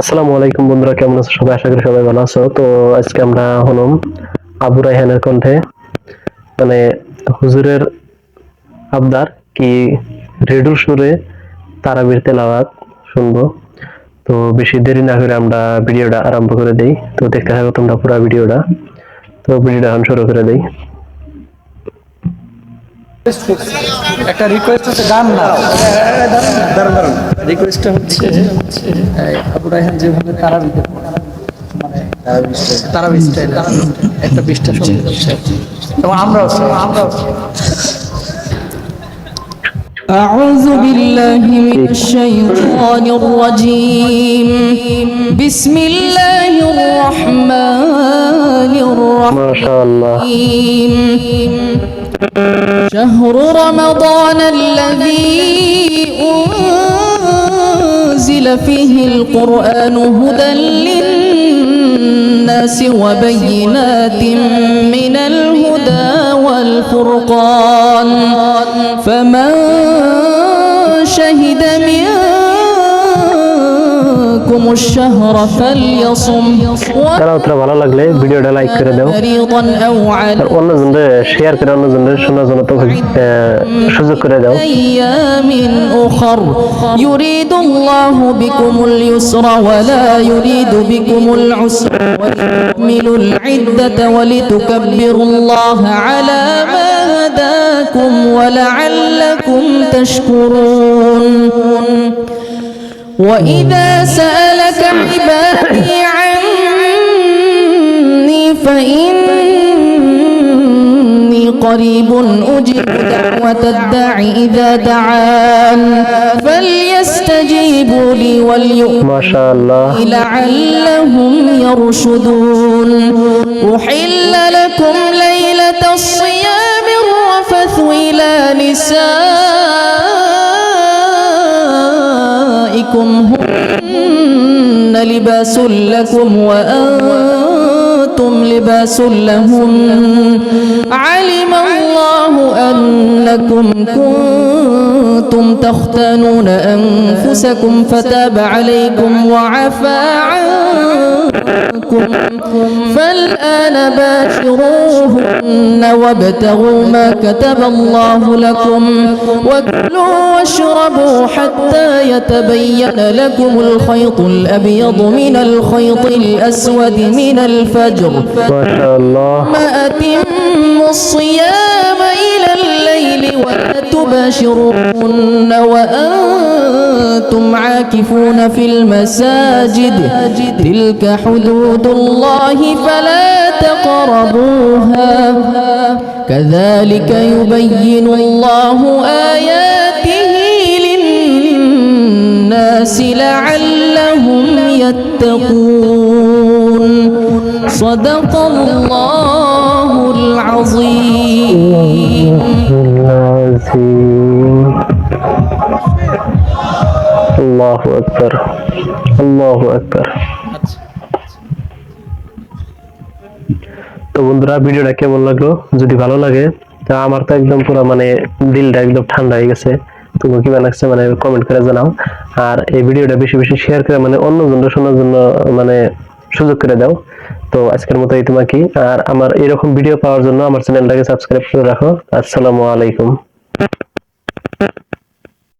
আসসালামু আলাইকুম বন্ধুরা, কেমন আছো সবাই? আশা করি সবাই ভালো আছো। তো আজকে আমরা হলাম আবু রায়হানের কণ্ঠে মানে হুজুরের আবদার কি রেডুর সুরে তারাবির তেলাওয়াত শুনবো। তো বেশি দেরি না করে আমরা ভিডিওটা আরম্ভ করে দেই। তো দেখতে থাকো তোমরা পুরো ভিডিওটা। তো ভিডিওটা এখন শুরু করে দেই। একটা রিকোয়েস্ট আছে, গান না, দাঁড়ান রিকোয়েস্টটা হচ্ছে আবু রায়হান যেভাবে তারাবি স্টাইল একটা পৃষ্ঠা শুনতে যাচ্ছে এবং আমরাও أعوذ بالله من الشيطان الرجيم بسم الله الرحمن الرحيم ما شاء الله. شهر رمضان الذي أنزل فيه القرآن هدى للناس وبينات من الهدى والفرقان فمن شهد منكم الشهر فليصم ভালো লাগলে ভিডিওটা লাইক করে দাও আর অন্যজনদের শেয়ার করে অন্যজনদের শোনার জন্য তো সুযোগ করে দাও। أيام أخر يريد الله بكم اليسر ولا يريد بكم العسر ولتكملوا العدة ولتكبروا الله على ما هداكم ولعلكم تشكرون وإذا سألك عبادي عني فإني قريب أجيب دعوة الداع إذا دعان فليستجيبوا لي وليؤمنوا ما شاء الله لعلهم يرشدون أحل لكم ليلة الصيام الرفث إلى نسائكم هن لباس لكم وأنتم لباس لهن علم الله أنكم كنتم تختانون أنفسكم فتاب عليكم وعفى عنكم فالآن باشروهن وابتغوا ما كتب الله لكم وكلوا واشربوا حتى يتبين لكم الخيط الأبيض من الخيط الأسود من الفجر ما شاء الله ما أتموا الصيام إلى الليل ولا تباشرون وأنتم عاكفون في المساجد تلك حدود الله فلا تقربوها كذلك يبين الله آياته للناس لعلهم يتقون صدق الله العظيم الله أكبر الله أكبر। তো বন্ধুরা ভিডিওটা কেমন লাগলো? যদি ভালো লাগে তা আমার তো একদম পুরো মানে দিলটা একদম ঠান্ডা হয়ে গেছে। তোমার কি লাগছে মানে কমেন্ট করে জানাও আর এই ভিডিওটা বেশি বেশি শেয়ার করে মানে অন্যজনদের শোনার জন্য মানে সুযোগ করে দাও। তো আজকের মতো এই তোমাকে আর আমার এরকম ভিডিও পাওয়ার জন্য আমার চ্যানেলটাকে সাবস্ক্রাইব করে রাখো। আসসালামু আলাইকুম।